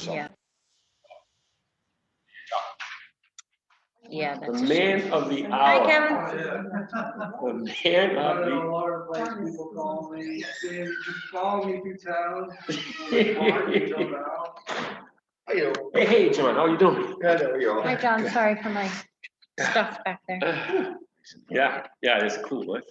So. Yeah. Yeah, The that's a man shame. of the Hi, hour. Kevin. The man I of know a the. lot of places people call me, saying, just follow me through town. Hey, John, how you doing? Yeah, there we go. Hi, John. Sorry for my stuff back there. Yeah, it's cool, right?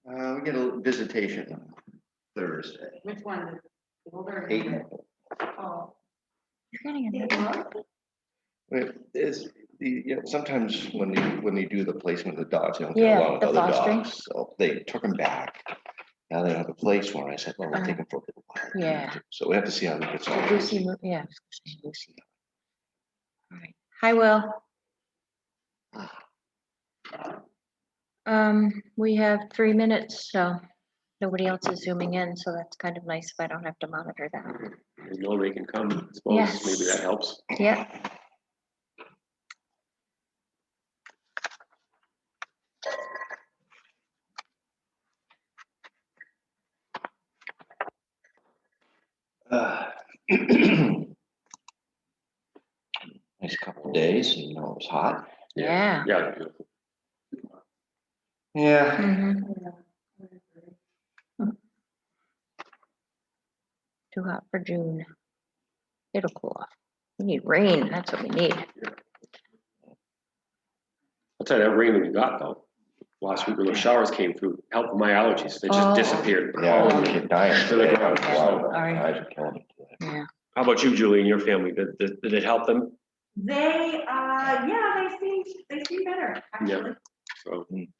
We get a visitation on Thursday. Which one? The older or the 8. younger? Oh. You're getting a new one? It's sometimes when they do the placement of the dogs, they don't Yeah, get along with the other fostering. dogs, so they took them back. Now they don't have a place for 'em. I said, well, we'll take them for a little while. Yeah. So we have to see how it gets on. Lucy, yeah. Lucy. All right. Hi, Will. We have 3 minutes, so nobody else is zooming in, so that's kind of nice if I don't have to monitor that. You know they can come, I suppose, Yes. maybe that helps. Yeah. Nice couple of days, it was hot. Yeah. Yeah, beautiful. Yeah. Mhm. Too hot for June. It'll cool off. We need rain, that's what we need. I'll tell you, that rain that we got though, last week when the showers came through, helped my allergies, they just Oh. disappeared. Yeah, Oh, we get dying. To the ground. Eyes are killing me today. Yeah. How about you, Julie, and your family? Did it help them? They, yeah, they seem better, actually. So, I mean,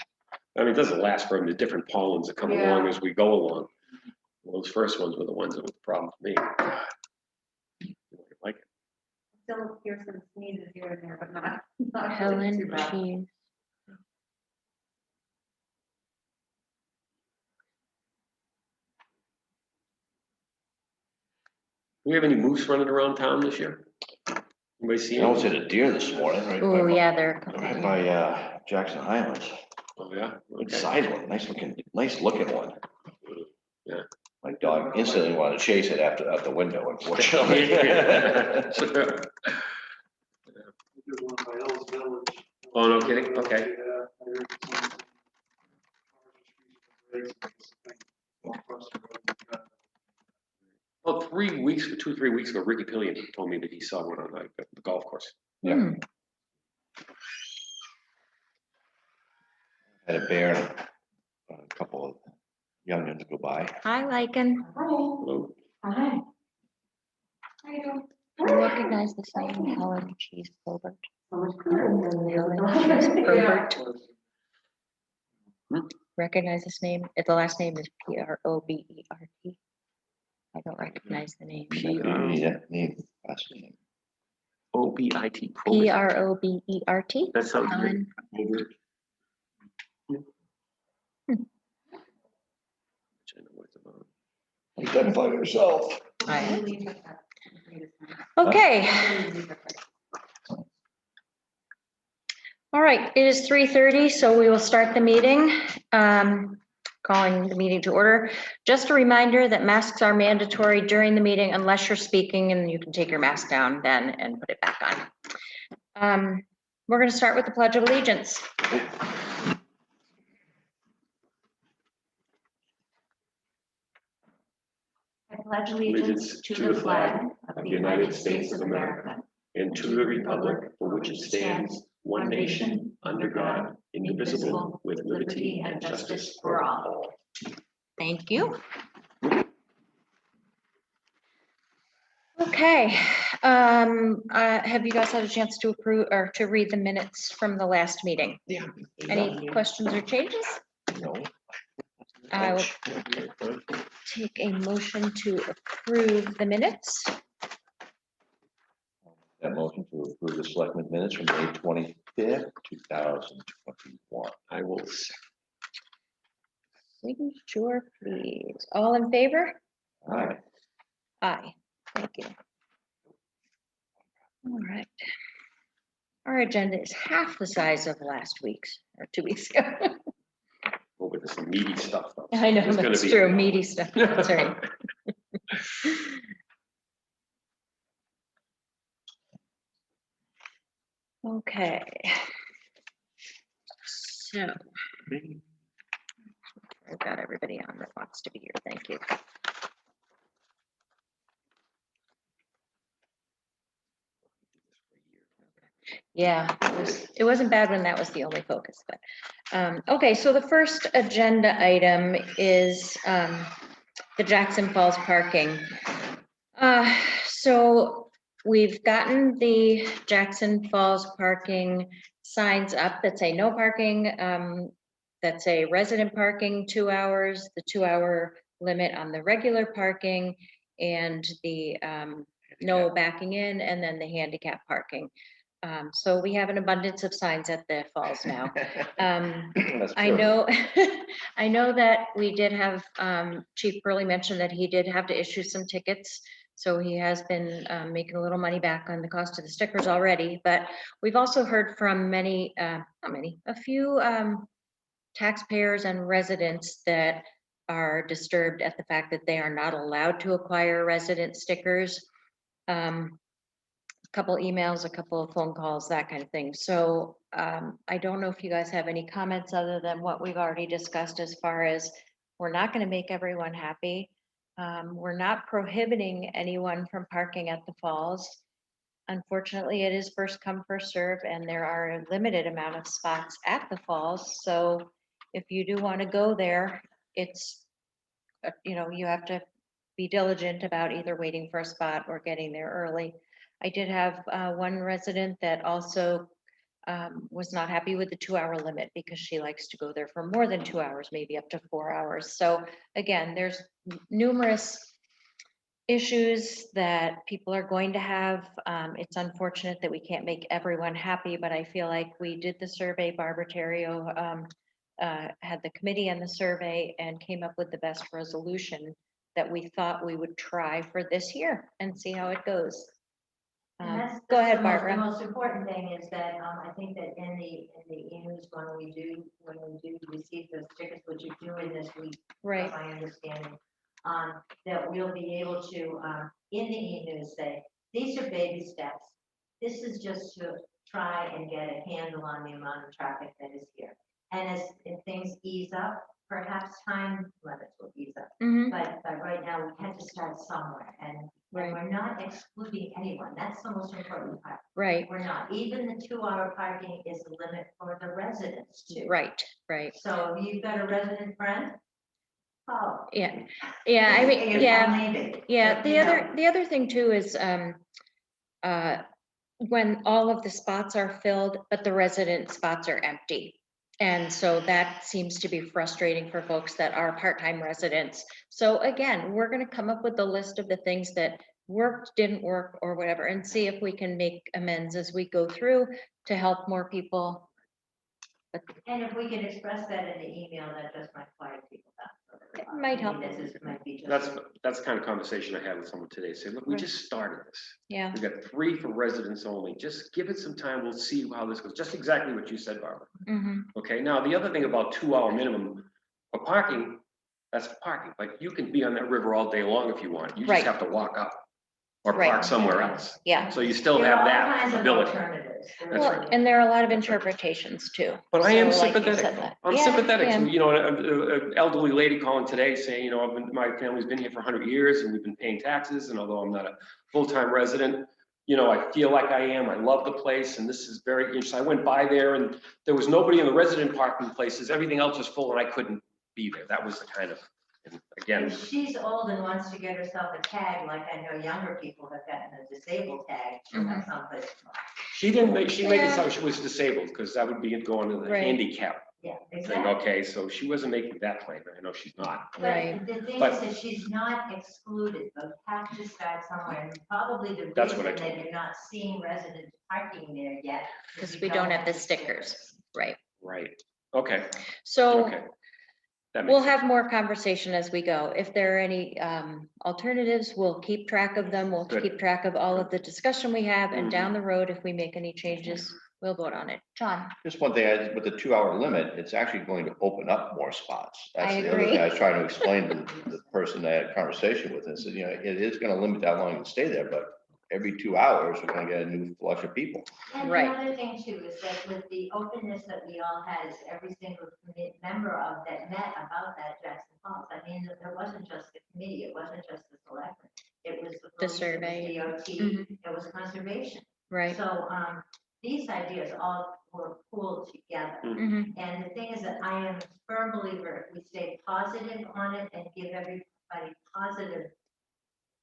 it doesn't last forever. The different pollens that come Yeah. along as we go along. Well, those first ones were the ones that were the problem for me. Like it. Still hear some sneezes here and there, but not really Helen, too bad. cheese. Do we have any moose running around town this year? Anybody see I almost it? hit a deer this morning, right? Oh, by- yeah, they're. Right by Jackson Highlands. Oh, yeah? Good Okay. size one, nice looking one. Yeah. My dog instantly wanted to chase it out the window, unfortunately. Oh, no kidding? Okay. Well, 3 weeks, 2 or 3 weeks ago, Ricky Pillion told me that he saw one on the golf course. Yeah. Hmm. Had a bear, and a couple of youngins go by. Hi, Lycan. Hello. Hi. How you doing? I recognize this name, Helen Cheese Probert. So much cooler than the Helen other. Cheese Probert. Hmm? Recognize this name? The last name is Probert. I don't recognize the name. Yeah, name, last name. OBIT. Probert. That sounds good. Helen. Which I know what it's about. Identify yourself. Okay. All right, it is 3:30, so we will start the meeting. Calling the meeting to order. Just a reminder that masks are mandatory during the meeting unless you're speaking, and you can take your mask down then and put it back on. We're going to start with the Pledge of Allegiance. I pledge allegiance to the flag of the United States of America and to the republic for which it stands, one nation, under God, indivisible, with liberty and justice for all. Thank you. Okay, have you guys had a chance to approve or to read the minutes from the last meeting? Yeah. Any questions or changes? No. I will take a motion to approve the minutes. That motion to approve the selectmen minutes from May 25th, 2021. I will. Signature, please. All in favor? Aye. Aye, thank you. All right. Our agenda is half the size of last week's, or 2 weeks ago. Oh, but there's some meaty stuff though. I know, There's gonna that's be- true, meaty stuff, that's right. Okay. So, I've got everybody on that wants to be here, thank you. Yeah, it wasn't bad when that was the only focus, but, okay, so the first agenda item is, the Jackson Falls parking. So we've gotten the Jackson Falls parking signs up that say no parking, that say resident parking 2 hours, the 2-hour limit on the regular parking, and the, no backing in, and then the handicap parking. So we have an abundance of signs at the falls now. That's I true. know, I know that we did have, Chief Burley mentioned that he did have to issue some tickets. So he has been making a little money back on the cost of the stickers already, but we've also heard from many, a few taxpayers and residents that are disturbed at the fact that they are not allowed to acquire resident stickers. Couple emails, a couple of phone calls, that kind of thing. So I don't know if you guys have any comments other than what we've already discussed as far as we're not going to make everyone happy. We're not prohibiting anyone from parking at the falls. Unfortunately, it is first come, first serve, and there are a limited amount of spots at the falls. So if you do want to go there, it's, you have to be diligent about either waiting for a spot or getting there early. I did have one resident that also was not happy with the 2-hour limit because she likes to go there for more than 2 hours, maybe up to 4 hours. So again, there's numerous issues that people are going to have. It's unfortunate that we can't make everyone happy, but I feel like we did the survey. Barbara Terrio had the committee and the survey and came up with the best resolution that we thought we would try for this year and see how it goes. Go ahead, Barbara. The most important thing is that, I think that in the e-news, when we do receive those tickets, which you're doing this week, Right. my understanding, that we'll be able to, in the e-news say, these are baby steps. This is just to try and get a handle on the amount of traffic that is here. And if things ease up, perhaps time limits will ease up. Mhm. But right now, we had to start somewhere, and Right. we're not excluding anyone. That's the most important part. Right, We're not. Even the 2-hour parking is the limit for the residents too. right, right. So if you've got a resident friend, call. Yeah, yeah, I mean, Your yeah, maybe. yeah. But, The you other, know, the other thing too is when all of the spots are filled, but the resident spots are empty. And so that seems to be frustrating for folks that are part-time residents. So again, we're going to come up with the list of the things that worked, didn't work, or whatever, and see if we can make amends as we go through to help more people. And if we can express that in the email, that just might quiet people down. It might help. Might be just. That's the kind of conversation I had with someone today. Say, look, we Right. just started this. Yeah, We got 3 for residents only. Just give it some time. We'll see how this goes. Just exactly what you said, Barbara. mhm, Okay, now the other thing about 2-hour minimum for parking, that's parking, but you can be on that river all day long if you want. You Right. just have to walk up or Right. park somewhere else. yeah. So you still There are have all that kinds of ability. alternatives. That's Well, right. and there are a lot of interpretations too. But I am So, like you sympathetic. said that. I'm Yeah, sympathetic. yeah. So, you know, an elderly lady calling today saying, you know, my family's been here for 100 years and we've been paying taxes. And although I'm not a full-time resident, you know, I feel like I am. I love the place and this is very interesting. I went by there and there was nobody in the resident parking places. Everything else was full and I couldn't be there. That was the kind of, and again, If she's old and wants to get herself a tag, like I know younger people have gotten a disabled tag, she'll have someplace to go. she made it Yeah. sound she was disabled because that would be going to the Right. handicap Yeah, thing. exactly. Okay, so she wasn't making that claim. I know she's not. Right. But the thing But- is that she's not excluded, but have to start somewhere, and probably the That's what I reason told that you're not seeing resident parking there yet. is Because we don't have the stickers, right? Right. Okay. So Okay. That makes We'll sense. have more conversation as we go. If there are any alternatives, we'll keep track of them. We'll Good. keep track of all of the discussion we have, and Mhm. down the road, if we make any changes, we'll vote on it. John? Just one thing, with the 2 hour limit, it's actually going to open up more spots. That's I the other agree. thing I was trying to explain to the person I had a conversation with, and said, you know, it is gonna limit how long you can stay there, but every 2 hours, we're gonna get a new flush of people. And Right. another thing too is that with the openness that we all had, is every single member of that met about that Jackson Falls. I mean, it wasn't just the committee, it wasn't just the selectmen. It was the police, it was survey. DOT, it was conservation. Right. So, these ideas all were pooled together. Mhm. And the thing is that I am a firm believer, if we stay positive on it and give everybody positive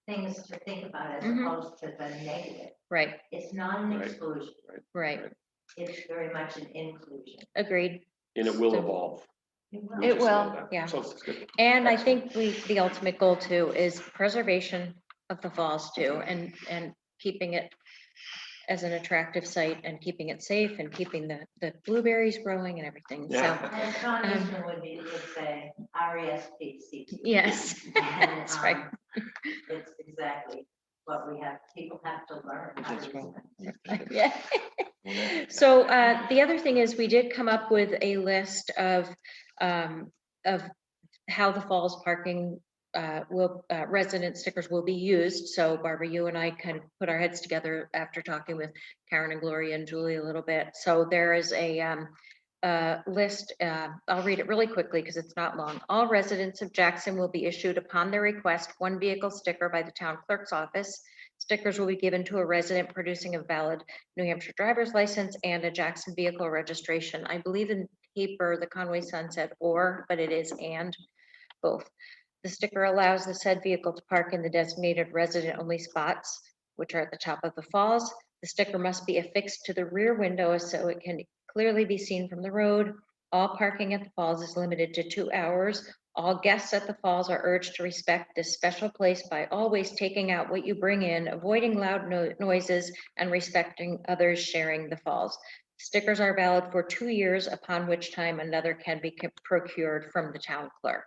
things to think about as Mhm. opposed to the negative. Right, It's not an Right. exclusion, right. it's very much an inclusion. Agreed. And it will So- evolve. It We will. It just know will, that. yeah. So it's good. And I Excellent. think the ultimate goal too is preservation of the falls too, and keeping it as an attractive site and keeping it safe and keeping the blueberries growing and everything. So, Yeah. As Sean Eastman would say, RESPC. yes, And, that's right. It's exactly what we have, people have to learn. how That's to right. Yeah. So the other thing is we did come up with a list of how the falls parking resident stickers will be used. So Barbara, you and I kind of put our heads together after talking with Karen and Gloria and Julie a little bit. So there is a list. I'll read it really quickly because it's not long. All residents of Jackson will be issued upon their request one vehicle sticker by the town clerk's office. Stickers will be given to a resident producing a valid New Hampshire driver's license and a Jackson vehicle registration. I believe in paper, the Conway Sun said or, but it is and both. The sticker allows the said vehicle to park in the designated resident-only spots, which are at the top of the falls. The sticker must be affixed to the rear window so it can clearly be seen from the road. All parking at the falls is limited to 2 hours. All guests at the falls are urged to respect this special place by always taking out what you bring in, avoiding loud noises, and respecting others sharing the falls. Stickers are valid for 2 years, upon which time another can be procured from the town clerk.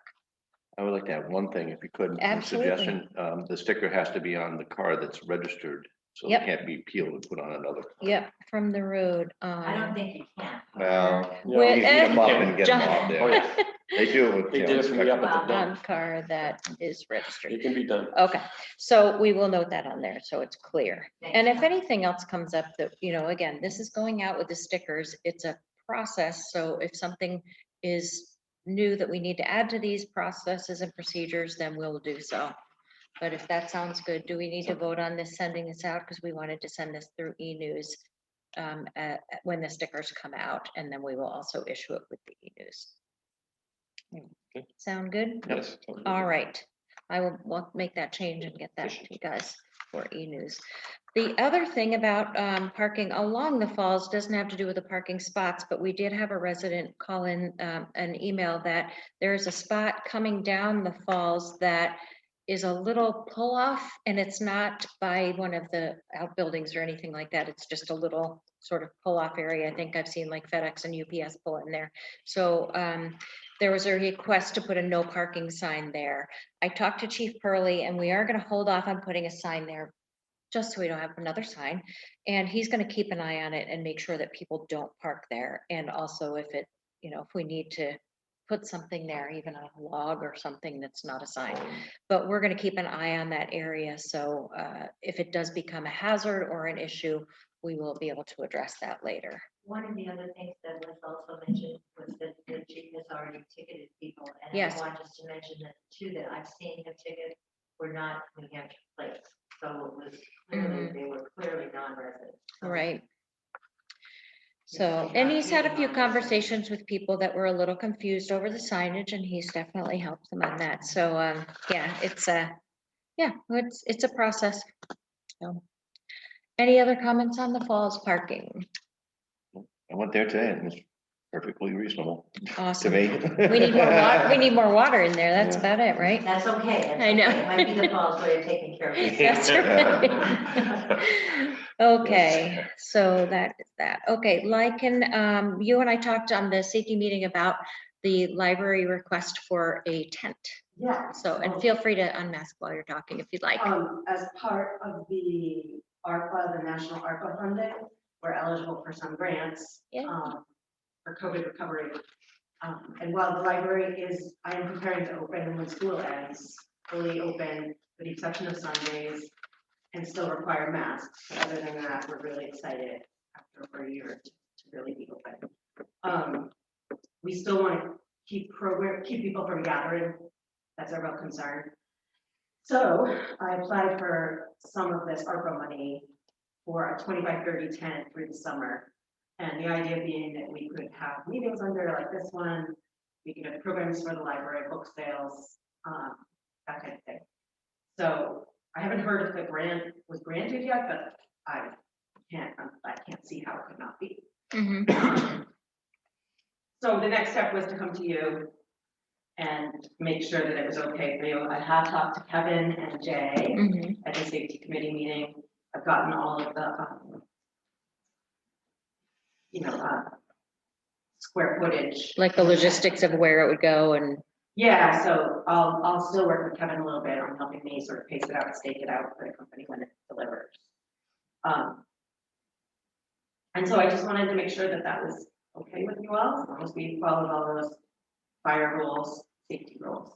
I would like to have one thing, if you could, Absolutely. suggestion, the sticker has to be on the car that's registered, so it Yep. can't be peeled and put on another. car. Yep, from the road. I don't think you can. Well, you With- eat them up and get them John- off Oh, there. yeah. They do it with. They you did know, it for me up at the inspection. dump. On car that is registered. It can be done. Okay, so we will note that on there, so it's clear. Thanks, And if John. anything else comes up that, again, this is going out with the stickers, it's a process, so if something is new that we need to add to these processes and procedures, then we'll do so. But if that sounds good, do we need to vote on this, sending this out? Because we wanted to send this through e-news when the stickers come out, and then we will also issue it with the e-news. Okay. Sound good? Yes. All right, I will make that change and get that to you guys for e-news. The other thing about parking along the falls doesn't have to do with the parking spots, but we did have a resident call in an email that there is a spot coming down the falls that is a little pull off, and it's not by one of the outbuildings or anything like that. It's just a little sort of pull off area. I think I've seen like FedEx and UPS pull in there. So there was a request to put a no parking sign there. I talked to Chief Pearlie, and we are going to hold off on putting a sign there just so we don't have another sign. And he's going to keep an eye on it and make sure that people don't park there. And also if it, if we need to put something there, even a log or something that's not a sign. But we're going to keep an eye on that area. So if it does become a hazard or an issue, we will be able to address that later. One of the other things that was also mentioned was that the chief has already ticketed people. And Yes. I want just to mention that two that I've seen him ticket were not New Hampshire plates. So it was clearly, they were clearly non-residents. So Right. Yes, So, they and have he's had a taken few on conversations with people that were a little confused over the signage, and he's definitely helped them on that. So, yeah, it's a process. So, any other comments on the falls parking? I went there today and it was perfectly reasonable to Awesome. me. We need more water. We need more water in there. That's Yeah. about it, right? That's okay. That's I know. okay. It might be the falls where you're taking care of it. That's right. Okay, so that is that. Okay, like, you and I talked on the safety meeting about the library request for a tent. Yeah. So, and feel free to unmask while you're talking if you'd like. As part of the ARPA, the National ARPA funding, we're eligible for some grants. Yeah. For COVID recovery. And while the library is, I am preparing to open when school ends, fully open with the exception of Sundays and still require masks. But other than that, we're really excited after over a year to really be open. We still want to keep people from gathering. That's our real concern. So I applied for some of this ARPA money for a 20x30 tent through the summer. And the idea being that we could have meetings under like this one, we could have programs for the library, book sales, that kind of thing. So I haven't heard if the grant was granted yet, but I can't see how it could not be. Mhm. So the next step was to come to you and make sure that it was okay for you. I have talked to Kevin and Jay Mhm. at the safety committee meeting. I've gotten all of the, square footage. Like the logistics of where it would go and, Yeah, so I'll still work with Kevin a little bit on helping me sort of pace it out and stake it out for the company when it delivers. And so I just wanted to make sure that that was okay with you all, as long as we followed all those fire rules, safety rules.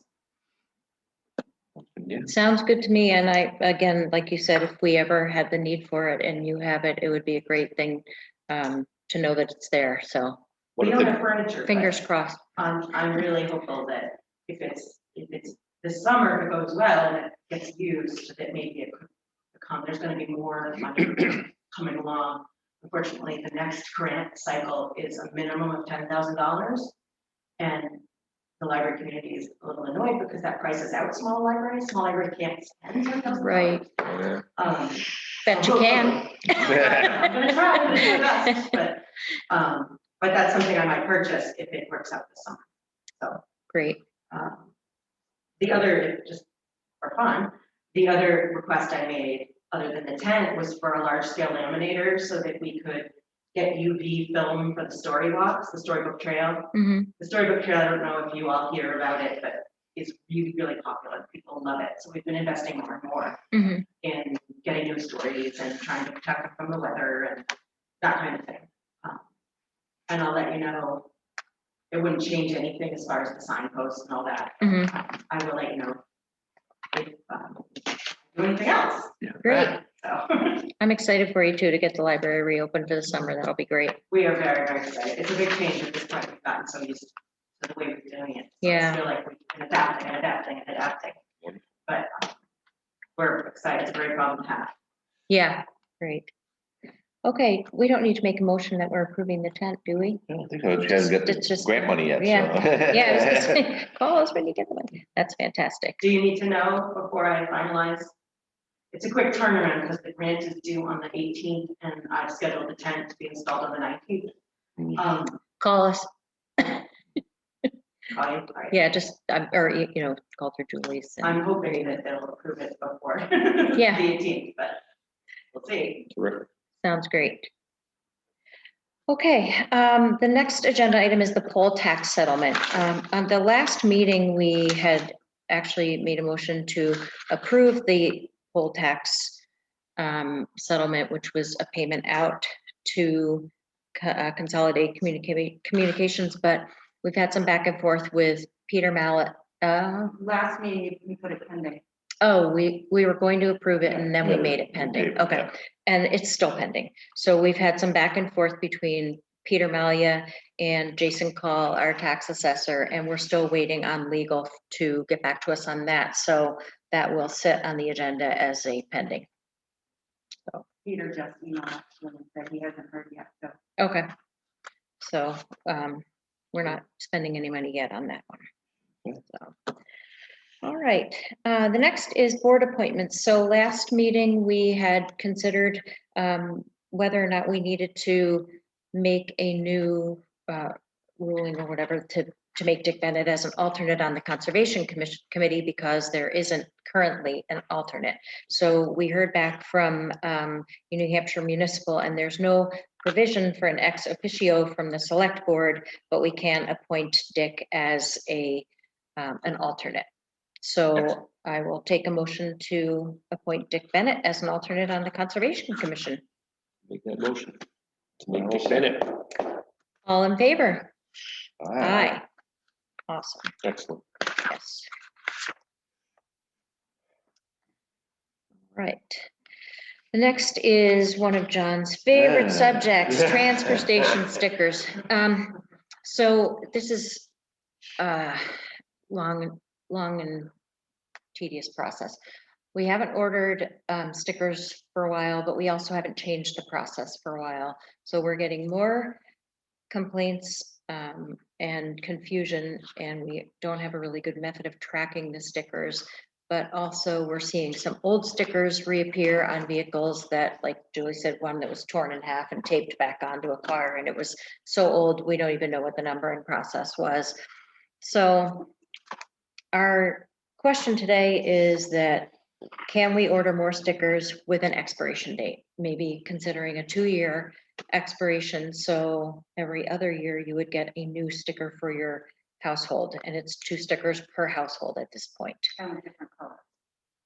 Yeah. sounds good to me. And I, again, like you said, if we ever had the need for it and you have it, it would be a great thing to know that it's there. So What We if don't the- have furniture. but fingers crossed. I'm really hopeful that if it's this summer, if it goes well and it gets used, that maybe it could become, there's gonna be more money coming along. Unfortunately, the next grant cycle is a minimum of $10,000. And the library community is a little annoyed because that prices out small libraries. Small library can't spend $10,000. Right. Yeah. Bet you can. I'm gonna try to do my best, but that's something I might purchase if it works out this summer. Great. The other, just for fun, the other request I made, other than the tent, was for a large scale laminator so that we could get UV film for the story walks, the storybook trail. Mhm. The storybook trail, I don't know if you all hear about it, but it's really, really popular. People love it. So we've been investing more and more Mhm. in getting new stories and trying to protect them from the weather and that kind of thing. And I'll let you know, it wouldn't change anything as far as the signposts and all that. Mhm. I will let you know if do anything else. Great. So I'm excited for you too to get the library reopened for the summer. That'll be great. we are very, very excited. It's a big change at this point. We've gotten so used to the way we're doing it. So Yeah. I feel like we've been adapting. But we're excited. It's a great problem to have. Yeah, great. Okay, we don't need to make a motion that we're approving the tent, do we? I don't think so. She hasn't got It's the just- grant money yet, so. Yeah, I was gonna say, call us when you get the money. That's fantastic. Do you need to know before I finalize? It's a quick turnaround because the grant is due on the 18th and I've scheduled the tent to be installed on the 19th. Call us. Call you? All right. Yeah, just, or, call through Julie's. and- I'm hoping that they'll approve it before Yeah. the 18th, but we'll see. Terrific. Sounds great. Okay, the next agenda item is the poll tax settlement. On the last meeting, we had actually made a motion to approve the poll tax settlement, which was a payment out to Consolidate Communications, but we've had some back and forth with Peter Mallet. Last meeting, we put it pending. Oh, we were going to approve it and then we Yeah, made it pending. yeah. Okay. And it's still pending. So we've had some back and forth between Peter Malia and Jason Call, our tax assessor, and we're still waiting on legal to get back to us on that. So that will sit on the agenda as a pending. Peter just emailed and said he hasn't heard yet, so. Okay. So we're not spending any money yet on that one. So, all right, the next is board appointments. So last meeting, we had considered whether or not we needed to make a new ruling or whatever to to make Dick Bennett as an alternate on the Conservation Committee because there isn't currently an alternate. So we heard back from New Hampshire Municipal, and there's no provision for an ex officio from the Select Board, but we can appoint Dick as an alternate. So I will take a motion to appoint Dick Bennett as an alternate on the Conservation Commission. Make that motion. To make Dick Bennett. All in favor? Aye. Aye. Awesome, Excellent. yes. Right. The next is one of John's favorite Yeah. subjects, transfer station stickers. So this is long and tedious process. We haven't ordered stickers for a while, but we also haven't changed the process for a while. So we're getting more complaints and confusion, and we don't have a really good method of tracking the stickers. But also we're seeing some old stickers reappear on vehicles that, like Julie said, one that was torn in half and taped back onto a car, and it was so old, we don't even know what the numbering process was. So our question today is that, can we order more stickers with an expiration date? Maybe considering a 2-year expiration. So every other year you would get a new sticker for your household, and it's 2 stickers per household at this point.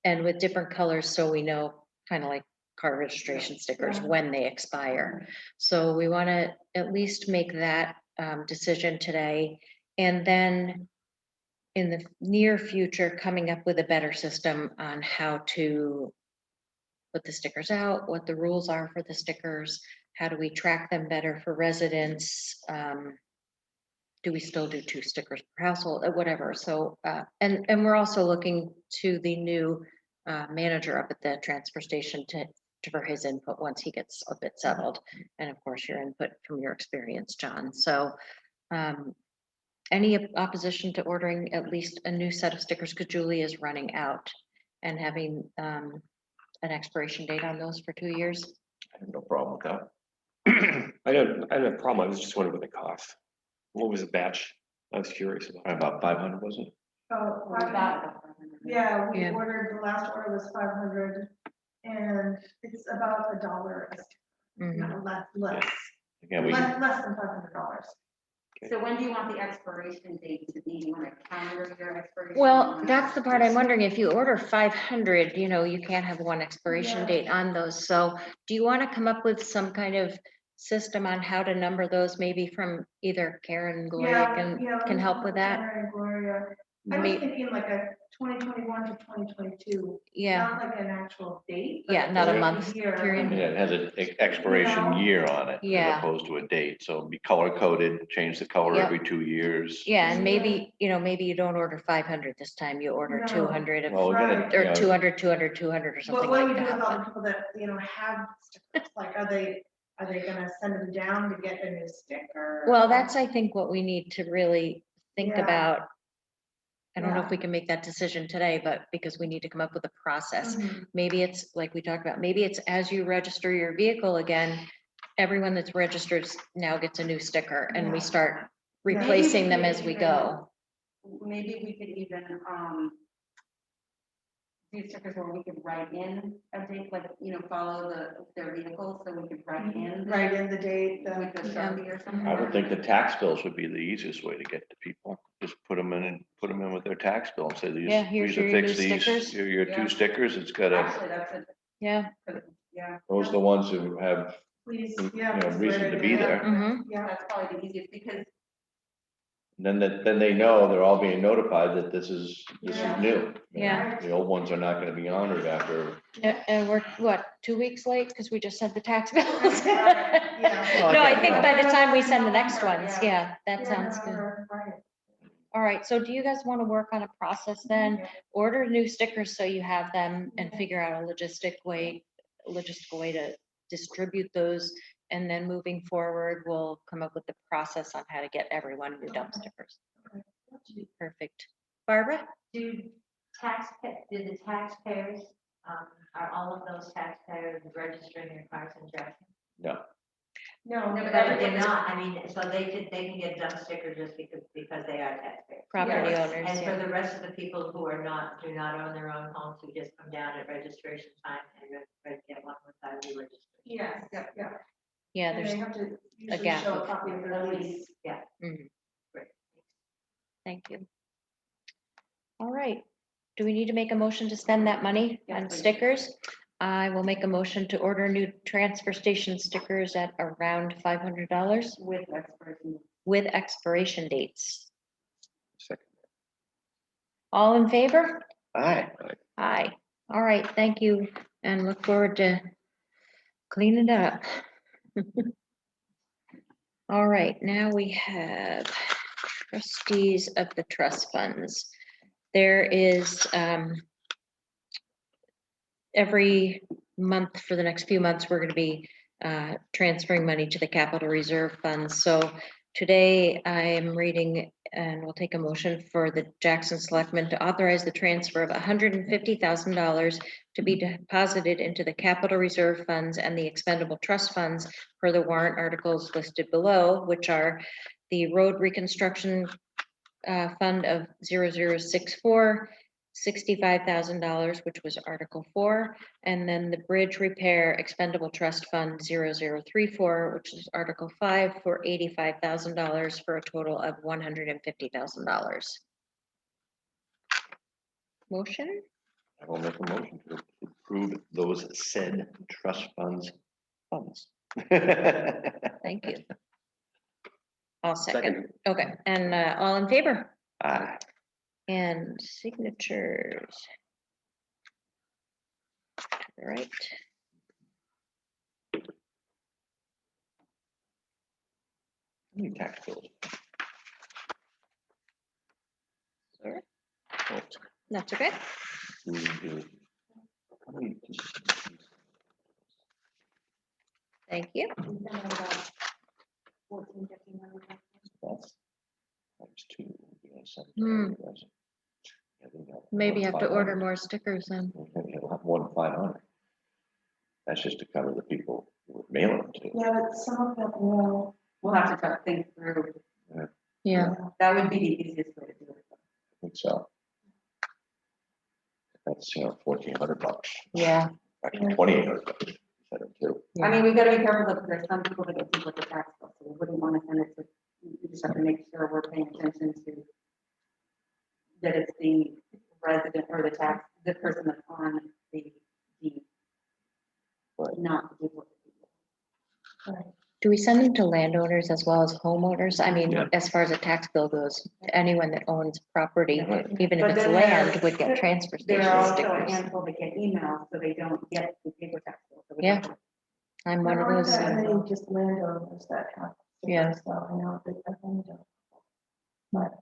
And with different colors, so we know, kind of like car registration stickers, when they expire. So we want to at least make that decision today, and then in the near future, coming up with a better system on how to put the stickers out, what the rules are for the stickers, how do we track them better for residents? Do we still do 2 stickers per household, whatever? So, and we're also looking to the new manager up at the transfer station for his input once he gets a bit settled. And of course, your input from your experience, John. So, any opposition to ordering at least a new set of stickers, because Julie is running out, and having an expiration date on those for 2 years? I have no problem with that. I don't have a problem. I was just wondering what they cost. What was the batch? I was curious about. About 500, wasn't it? Oh, yeah, we ordered, the last order was 500, and it's about $1, Mhm. no, less Again, we, than $500. So when do you want the expiration date to be? You want a calendar year expiration? Well, that's the part I'm wondering. If you order 500, you can't have one expiration Yeah. date on those. So do you want to come up with some kind of system on how to number those, maybe from either Karen, Gloria can help with that? Karen and Gloria. I was May- thinking like a 2021 to 2022. Yeah, Not like an actual date. but yeah, not a like month year. period. yeah, it has an expiration year on it. Yeah. As opposed to a date, so it'd be color coded, change the color Yep. every 2 years. Yeah, and maybe you don't order 500 this time, you order No. 200 Well, we're gonna, Right. you or know, 200, 200, 200 or But something what do like we do with all the that. people that, have stickers? Like, are they gonna send them down to get a new sticker? Well, that's, I think, what we need to really think Yeah. about. I don't know if Yeah. we can make that decision today, but because we need to come up with a process. Mhm. Maybe it's like we talked about, maybe it's as you register your vehicle again, everyone that's registered now gets a new sticker, and we Yeah. start Maybe replacing we them could as we even- go. Maybe we could even, do stickers where we could write in a date, like, follow their vehicles, so we could write in. Right in the date, With the Sharpie or something. I would think the tax bills would be the easiest way to get to people. Just put them in with their tax bill and say, Yeah, here's these are your new fixed, these, stickers. your Yeah. 2 stickers, it's got a, Actually, that's a, Yeah. yeah, those are the ones who have, please, you yeah. know, that's a reason great to be idea. there. Mhm. Yeah. that's probably the easiest, because then they know, they're all being notified that this is Yeah. new. You know, Yeah. The old ones are not gonna be honored after. And we're, what, 2 weeks late, because we just sent the tax bills? Yeah. Well, No, I think, think you know, by the time we send the next November, ones, yeah. yeah, that Yeah, sounds good. right. All right, so do you guys want to work on a process then? Yeah. Order new stickers so you have them, and figure out a logistical way to distribute those. And then moving forward, we'll come up with the process on how to get everyone new dump stickers. Perfect. Barbara? Do the taxpayers, are all of those taxpayers registering their cars in Jackson? No, No, But they're not, I mean, so they can get dump sticker just because they are taxpayers. Property Yes. owners, And for yeah. the rest of the people who are not, do not own their own homes, who just come down at registration time and get one without any registration. Yes, yeah, yeah. Yeah, And there's, they have to usually gap show a of- copy of their lease. Yeah. mhm, Great. thank you. All right, do we need to make a motion to spend that money Yes, on please. stickers? I will make a motion to order new transfer station stickers at around $500 With expiration. with expiration dates. Second. All in favor? Aye. Aye. All right, thank you, and look forward to cleaning it up. All right, now we have trustees of the trust funds. There is, every month for the next few months, we're gonna be transferring money to the capital reserve funds. So today I am reading, and we'll take a motion for the Jackson Selectmen to authorize the transfer of $150,000 to be deposited into the capital reserve funds and the expendable trust funds per the warrant articles listed below, which are the road reconstruction fund of 0064, $65,000, which was Article 4, and then the bridge repair expendable trust fund 0034, which is Article 5, for $85,000 for a total of $150,000. Motion? I will make a motion to approve those said trust funds. Thank you. I'll second. Okay, and all in favor? Aye. And signatures. All right. How many tax bills? Sure. Oh, That's okay. how many- Thank you. That's two. Yeah, seven, Hmm. that's- yeah, we got Maybe more have than to order 500. more stickers then. Okay, we'll have more than 500. That's just to cover the people we're mailing them to. Yeah, but some of them will. We'll have to try to think through. Yeah, That would be the easiest way to do it. I think so. That's, $1,400, yeah. actually $2,800. Better too. I mean, we've got to be careful because there's some people that get people with the tax bill, so we wouldn't want to send it to, we just have to make sure we're paying attention to that it's the resident or the person that's on the deed. Right. Not the duplicate people. Do we send them to landowners as well as homeowners? I mean, Yeah. as far as a tax bill goes, anyone that owns property, Right. even if But it's then land, there's- would get transfer There station are also a stickers. handful that get emails, so they don't get the paper tax bill. So we Yeah. have to- I'm one of those. Just landowners that have. Yeah. So I know that I don't.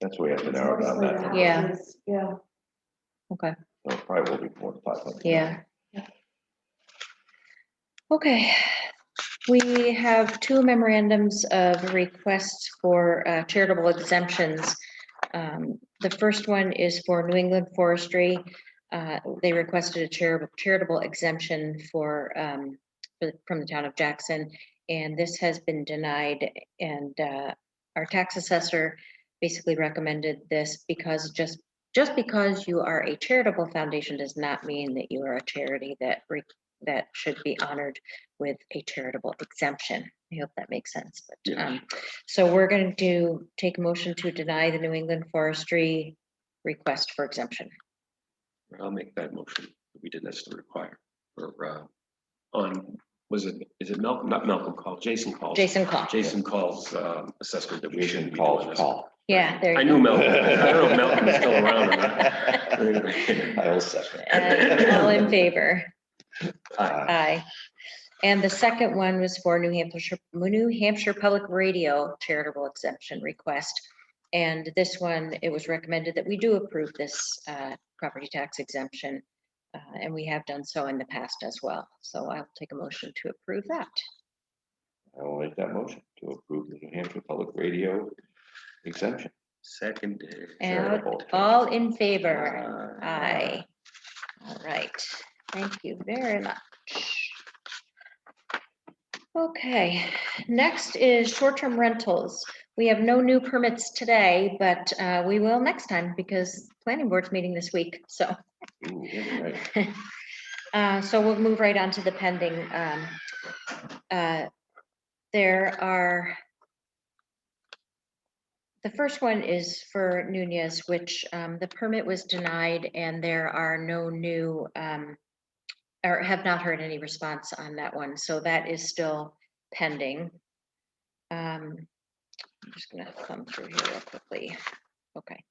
That's where we have to narrow down Mostly that. the number. Yeah. houses, Yeah. Okay, So it probably will be more than 500. yeah. Okay, we have two memorandums of requests for charitable exemptions. The first one is for New England Forestry. They requested a charitable exemption from the town of Jackson, and this has been denied. And our tax assessor basically recommended this because just because you are a charitable foundation does not mean that you are a charity that should be honored with a charitable exemption. I hope that makes sense. But Yeah. so we're going to take a motion to deny the New England Forestry request for exemption. I'll make that motion. We didn't necessarily require for, is it Malcolm, not Malcolm called, Jason called. Jason Call. Jason calls assessment that we shouldn't be Call, doing this. call. Yeah, there I you knew go. Malcolm. I don't know if Malcolm's still around or not. I will second. And all in favor? Aye. Aye. And the second one was for New Hampshire Public Radio charitable exemption request. And this one, it was recommended that we do approve this property tax exemption. And we have done so in the past as well. So I'll take a motion to approve that. I will make that motion to approve the New Hampshire Public Radio exemption. Second. And Charitable. all in favor? Aye. All right, thank you very much. Okay, next is short-term rentals. We have no new permits today, but we will next time because planning board's meeting this week, so. Ooh, yeah, right. So we'll move right on to the pending. There are, the first one is for Nunez, which the permit was denied and there are no new, or have not heard any response on that one. So that is still pending. I'm just gonna thumb through here real quickly. Okay.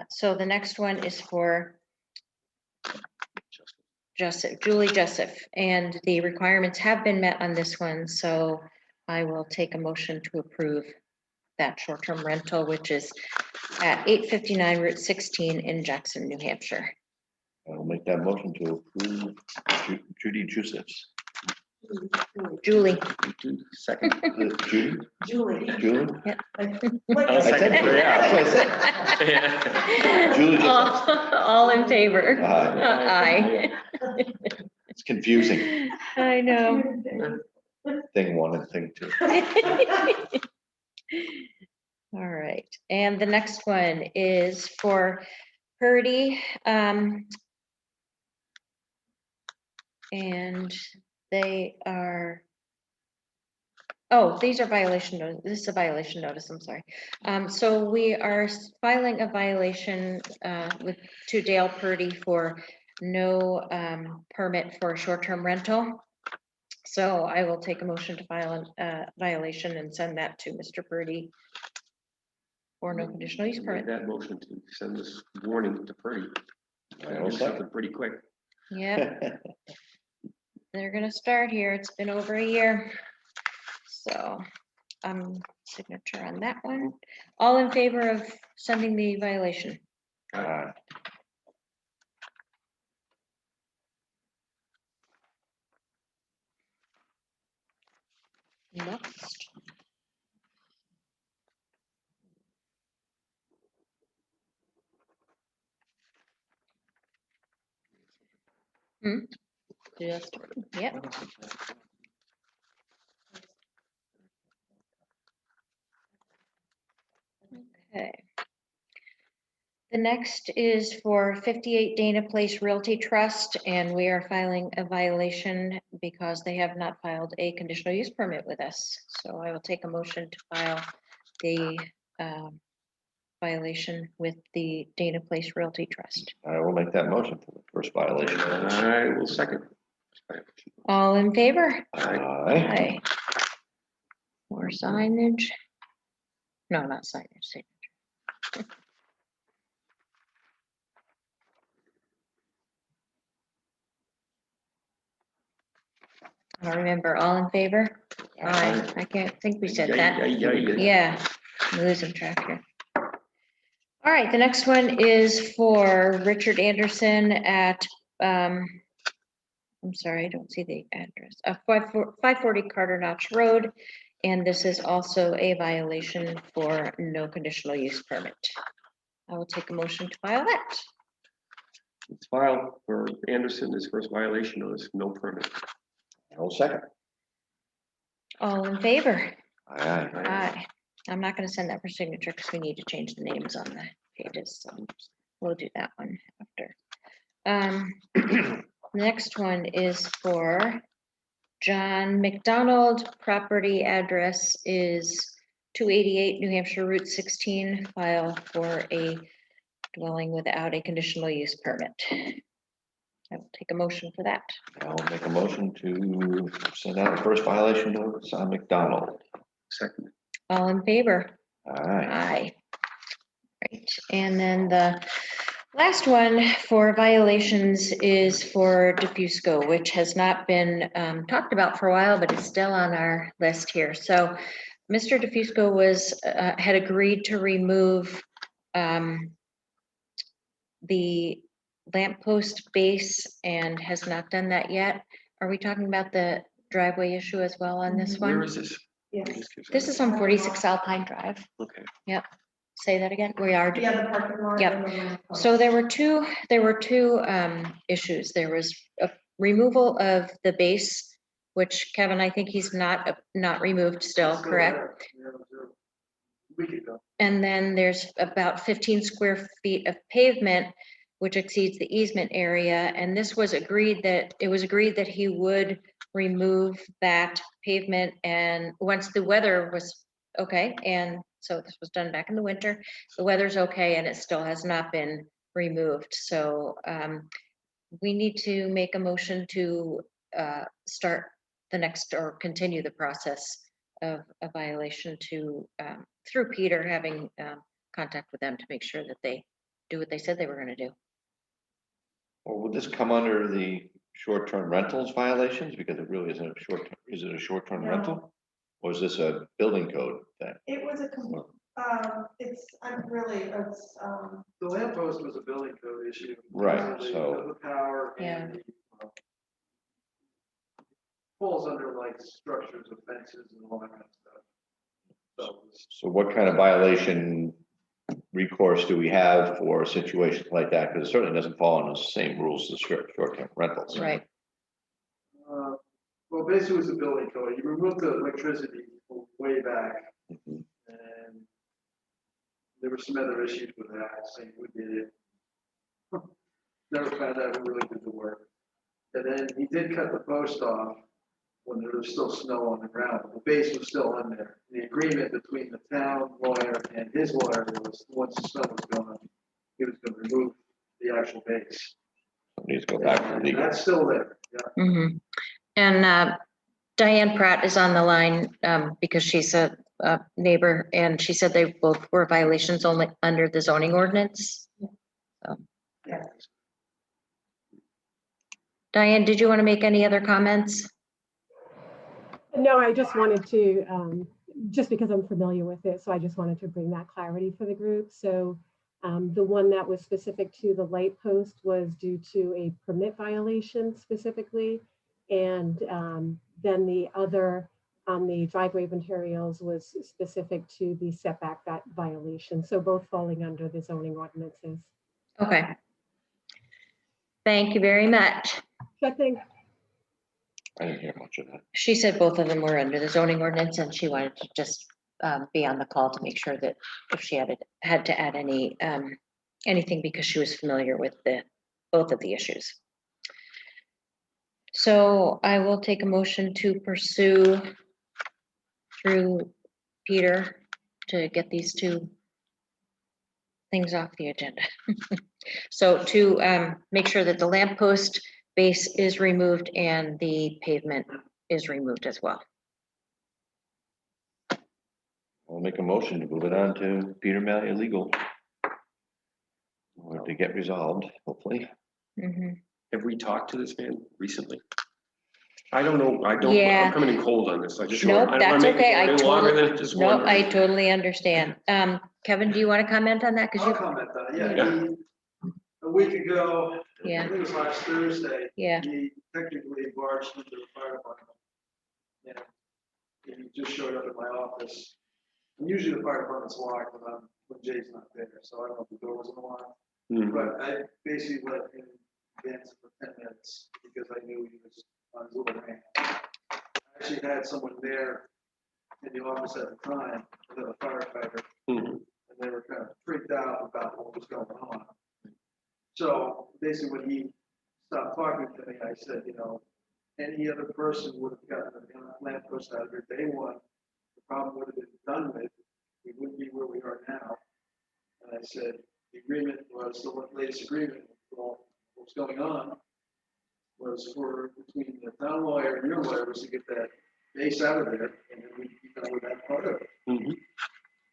So the next one is for Julie Jessup, and the requirements have been met on this one, so I will take a motion to approve that short-term rental, which is at 859 Route 16 in Jackson, New Hampshire. I'll make that motion to approve Judy Josephs. Julie. Second. Judy? Julie. Julie? I'll second, That's what I said. yeah. Julie Josephs. All in favor? Aye. Aye. It's confusing, I know. thing one and thing two. All right, and the next one is for Purdy. And they are, oh, these are violation notice. This is a violation notice, I'm sorry. So we are filing a violation to Dale Purdy for no permit for a short-term rental. So I will take a motion to file a violation and send that to Mr. Purdy for no conditional use Make permit. that motion to send this warning to Purdy. I'll Do something pretty quick. Yep, they're gonna start here. It's been over a year. So, signature on that one. All in favor of sending the violation? Next. Just, yep. Okay. The next is for 58 Dana Place Realty Trust, and we are filing a violation because they have not filed a conditional use permit with us. So I will take a motion to file the violation with the Dana Place Realty Trust. I will make that motion for the first violation. I will second. All in favor? Aye. Aye. More signage? No, not signage, signature. I remember, all in favor? Aye. I can't think we said that. Yeah, I'm losing track here. All right, the next one is for Richard Anderson at, I'm sorry, I don't see the address, 540 Carter Notch Road. And this is also a violation for no conditional use permit. I will take a motion to file that. It's filed for Anderson, his first violation notice, no permit. I'll second. All in favor? Aye. Aye. I'm not gonna send that for signature because we need to change the names on the pages, so we'll do that one after. Next one is for John McDonald. Property address is 288 New Hampshire Route 16, file for a dwelling without a conditional use permit. I will take a motion for that. I'll make a motion to send out the first violation notice on McDonald. Second. All in favor? Aye. Aye. Right, and then the last one for violations is for Diffusco, which has not been talked about for a while, but it's still on our list here. So Mr. Diffusco was, had agreed to remove the lamppost base and has not done that yet. Are we talking about the driveway issue as well on this one? Where is this? Yes. This is on 46 Alpine Drive. Okay. Say that again. We are. Yeah, the parking lot. Yep. and then the So there were two issues. There was a removal of the base which Kevin, I think he's not removed still, Still correct? there. Yeah, it was there a week ago. And then there's about 15 square feet of pavement, which exceeds the easement area. And this was agreed that, it was agreed that he would remove that pavement and once the weather was okay. And so this was done back in the winter, the weather's okay and it still has not been removed. So we need to make a motion to start the next or continue the process of a violation to, through Peter, having contact with them to make sure that they do what they said they were gonna do. Or would this come under the short-term rentals violations? Because it really isn't a is it a short-term No. rental? Or is this a building code thing? It was it's, The lamppost was a building code issue. Right, because of so- The power Yeah. and the, falls under like structures of fences and all that kind of stuff. So, So what kind of violation recourse do we have for situations like that? Because it certainly doesn't fall under the same rules as short-term rentals. Right, well, basically it was a building code. You removed the electricity way back Mhm. and there were some other issues with that, saying we did it. Never found out who really did the work. And then he did cut the post off when there was still snow on the ground. The base was still on there. The agreement between the town lawyer and his lawyer was, once the snow was gone, he was gonna remove the actual base. Needs to go back to And legal. that's still there, yeah. mhm. And Diane Pratt is on the line because she's a neighbor and she said they both were violations only under the zoning ordinance. Yeah. Diane, did you want to make any other comments? No, I just wanted to, just because I'm familiar with it, so I just wanted to bring that clarity for the group. So the one that was specific to the light post was due to a permit violation specifically. And then the other on the driveway materials was specific to the setback that violation. So both falling under the zoning ordinances. Okay. Thank you very much. Good thing. I didn't hear much of that. She said both of them were under the zoning ordinance and she wanted to just be on the call to make sure that if she had to add anything because she was familiar with both of the issues. So I will take a motion to pursue through Peter to get these two things off the agenda. So to make sure that the lamppost base is removed and the pavement is removed as well. I'll make a motion to move it on to Peter Malia Legal. Or to get resolved, hopefully. Mhm. Have we talked to this man recently? I don't know, Yeah. I'm coming in cold on this, I just. Nope, I don't wanna that's make it okay. go I any longer totally, than just no, one. I totally understand. Kevin, do you want to comment on that? Because I'll you, comment on it, yeah. Yeah. A week ago, I Yeah. think it was last Thursday. Yeah. He technically barged into the fire department. And he just showed up at my office. And usually the fire department's locked when Jay's not there, so I don't know if the door was unlocked. Mhm. But I basically let him dance for 10 minutes because I knew he was on his little rant. I actually had someone there in the office at the time, another firefighter, Mhm. and they were kind of freaked out about what was going on. So basically when he stopped talking to me, I said, any other person would have gotten the lamppost out here day one. The problem would have been done with, we wouldn't be where we are now. And I said, the agreement was, the latest agreement, well, what was going on was between the town lawyer and your lawyer was to get that base out of there, and then we done with that part of it. Mhm.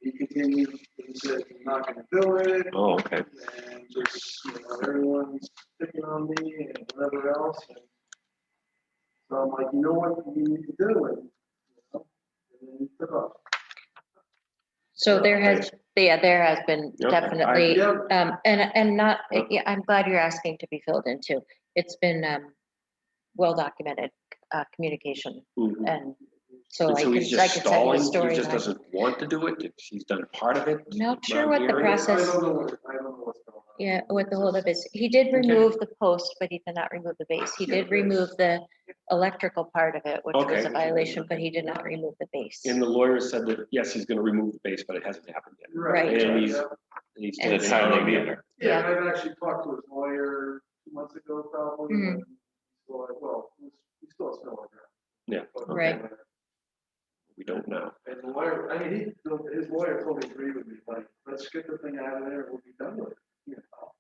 He continued, he said, I'm not gonna do it, Oh, okay. and just, everyone's picking on me and whatever else. And so I'm like, you know what you need to do, and then he took off. so there has been Yep, definitely, Yep. and not, Yep. yeah, I'm glad you're asking to be filled into. It's been well documented communication Mhm. and so And I so can, he's I just can tell you a stalling, story. he just doesn't want to do it, he's done part of it. Not sure I'm what the hearing. process- I don't know what's going on. Yeah, what the holdup is. He did remove the post, but he did not remove the base. He did remove the electrical part of it, which was Okay. a violation, but he did not remove the base. And the lawyer said that, yes, he's gonna remove the base, but it hasn't happened yet. Right. And Yeah. he's And It's a timely meeting. Yeah, I've actually talked to his lawyer 2 months ago, probably. Mhm. And so, well, we still have snow on ground. Yeah, But, Right. We don't know. And the lawyer, I mean, his lawyer totally agreed with me, like, let's get the thing out of there, and we'll be done with it, you know?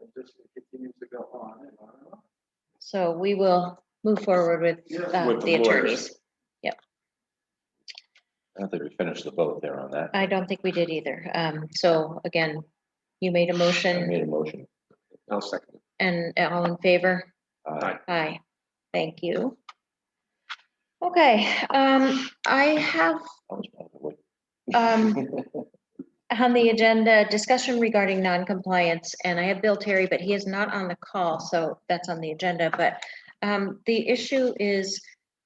And just it continues to go on and on and on. So we will move forward with Yeah. With the the lawyers. attorneys. I don't think we finished the vote there on that. I don't think we did either. So again, you made a I motion made a motion. I'll second it. and all in favor? Aye. Aye. Thank you. Okay, I have I was about to wait. on the agenda, discussion regarding non-compliance, and I have Bill Terry, but he is not on the call, so that's on the agenda, but the issue is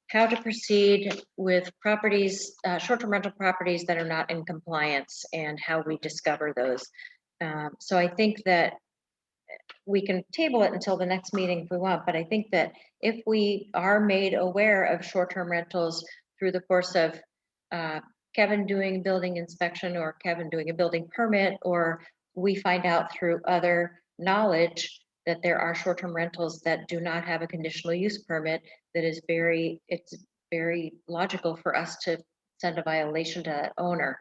how to proceed with properties, short-term rental properties that are not in compliance and how we discover those. So I think that we can table it until the next meeting if we want, but I think that if we are made aware of short-term rentals through the course of Kevin doing building inspection or Kevin doing a building permit, or we find out through other knowledge that there are short-term rentals that do not have a conditional use permit, that is it's very logical for us to send a violation to that owner.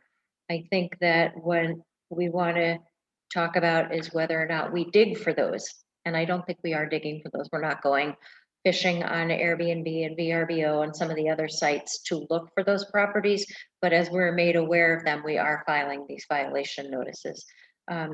I think that when we want to talk about is whether or not we dig for those. And I don't think we are digging for those. We're not going fishing on Airbnb and VRBO and some of the other sites to look for those properties. But as we're made aware of them, we are filing these violation notices. I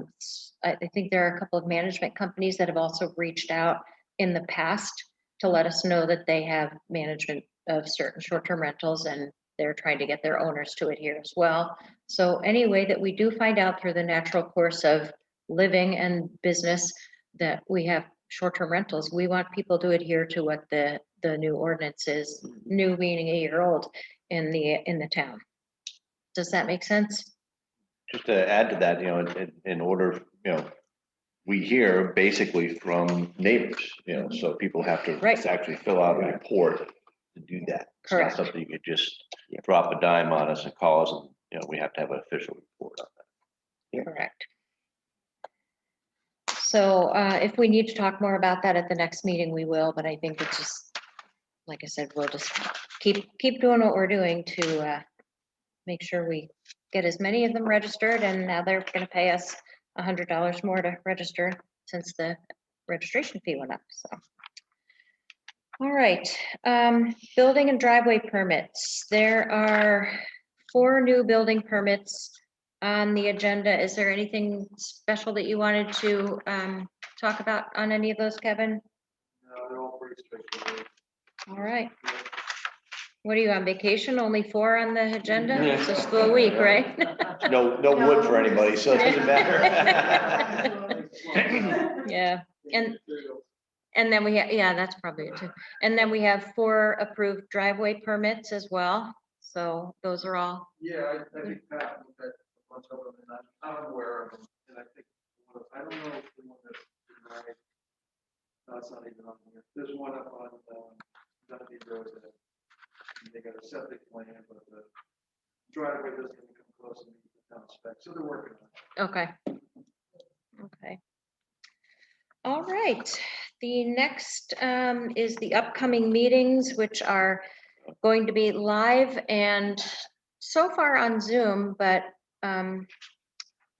think there are a couple of management companies that have also reached out in the past to let us know that they have management of certain short-term rentals and they're trying to get their owners to adhere as well. So any way that we do find out through the natural course of living and business that we have short-term rentals, we want people to adhere to what the new ordinance is, new meaning a year old in the town. Does that make sense? Just to add to that, in order, we hear basically from neighbors, so people have to Right. actually fill out a report to do that. It's not Correct. something you could just drop a dime on us and call us, and, we have to have an official report on that. Correct. So if we need to talk more about that at the next meeting, we will, but I think it's just, like I said, we'll just keep doing what we're doing to make sure we get as many of them registered, and now they're gonna pay us $100 more to register since the registration fee went up, so. All right, building and driveway permits. There are 4 new building permits on the agenda. Is there anything special that you wanted to talk about on any of those, Kevin? No, they're all pretty straightforward. All right. What are you on vacation? Only 4 on the agenda? It's a school week, right? No wood for anybody, so it doesn't matter. Yeah, and then we have, yeah, that's probably it too. And then we have 4 approved driveway permits as well. So those are all, Yeah, I think Pat looked at a bunch of them, and I'm aware of them, and I think, I don't know if the one that's denied. No, it's not even on here. There's one up on, Dundee Road that they got a septic plan, but the driveway doesn't even come close to meet the town spec, so they're working on it. okay. Okay. All right, the next is the upcoming meetings, which are going to be live and so far on Zoom, but I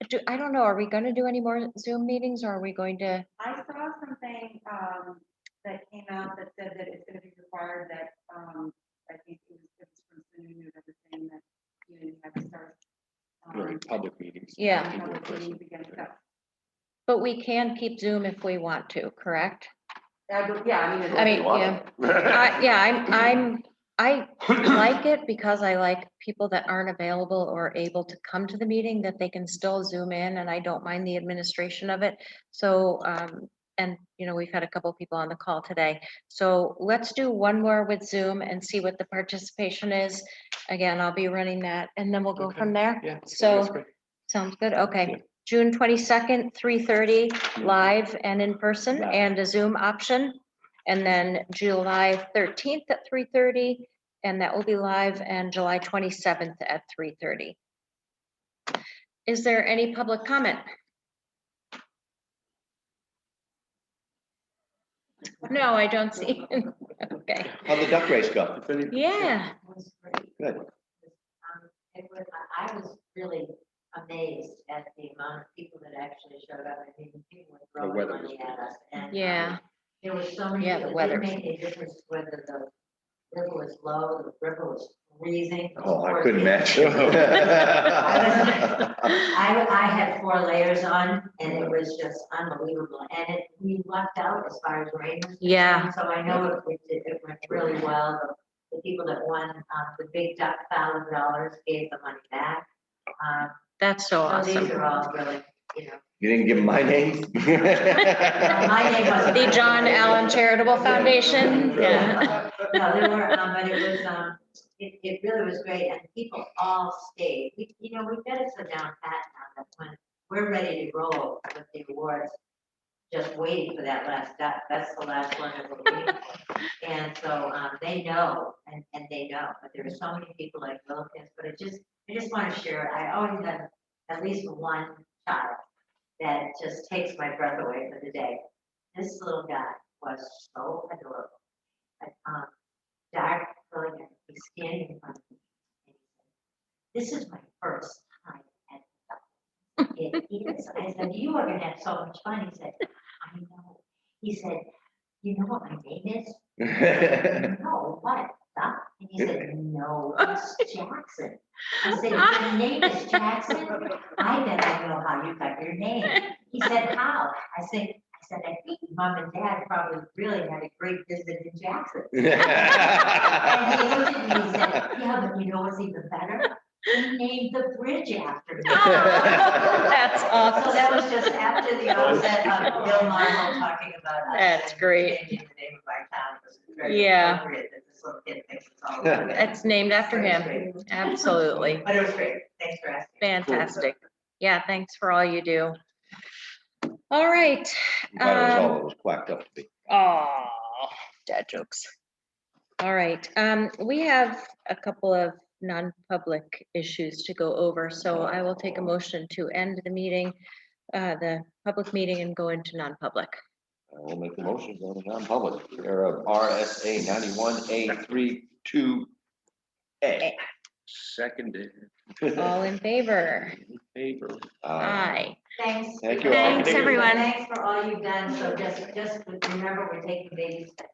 don't know, are we going to do any more Zoom meetings, or are we going to? I saw something that came out that said that it's gonna be required that, I think it was from Sununu that was saying that you have to start. During public meetings. Yeah. people in public person. meetings again, so- But we can keep Zoom if we want to, correct? Yeah, I mean, yeah. I like it because I like people that aren't available or able to come to the meeting, that they can still Zoom in, and I don't mind the administration of it. So, and we've had a couple people on the call today. So let's do one more with Zoom and see what the participation is. Again, I'll be running that, and then we'll go from there. Yeah. So, that's great. sounds good. Okay. June 22nd, 3:30, live and in person, Yeah. and a Zoom option. And then July 13th at 3:30, and that will be live, and July 27th at 3:30. Is there any public comment? No, I don't see. Okay, How'd the duck race go? yeah, It was great. Good. It was, I was really amazed at the amount of people that actually showed up. I mean, people were throwing weather was money at us. And yeah, there were so many, Yeah, the people. It weather. didn't make any difference whether the river was low, the river was freezing. those Oh, I poor couldn't kids. imagine. I had 4 layers on and it was just unbelievable. And we lucked out as far as rain was Yeah. concerned. So I know it went really well. The people that won the big duck $1,000 gave the money back. that's so So these awesome. are all really, you know. You didn't give him my name? My name wasn't. The John Allen Charitable Foundation, yeah. No, there were, but it was, it really was great, and people all stayed. We've got it so down pat now that when we're ready to roll with the awards, just waiting for that last, that's the last one that we're waiting for. And so, they know, and they know, but there are so many people like Wilkins, but I just want to share, I always have at least one child that just takes my breath away for the day. This little guy was so adorable. But, dark curly hair, he's standing in front of me. And he said, "This is my first time at the duck." It is. I said, "You are gonna have so much fun." He said, "I know." He said, "You know what my name is?" "No, what? Duck?" And he said, "No, it's Jackson." I said, "Your name is Jackson? I bet I know how you got your name." He said, "How?" I said, "I think Mom and Dad probably really had a great visit in Jackson." And he looked at me and said, "Yeah, but you know what's even better? They named the bridge after me." That's So awesome. that was just after the onset of Bill Marshall talking about us. That's and great. changing the name of our town. It was very Yeah. appropriate that this little kid thinks it's all about him. It's named after It was him, great. absolutely. But it was great. Thanks for asking. Fantastic. Yeah, thanks for all you do. All right. Thought it was all it was quacked up to be. Oh, dad jokes. All right, we have a couple of non-public issues to go over, so I will take a motion to end the meeting, the public meeting, and go into non-public. I will make the motion, go to non-public, care of RSA 91A32A. Seconded. All in favor? Favor. Aye. Thanks. Thank you all. Thanks, everyone. Thanks for all you've done. So just remember, we're taking baby steps.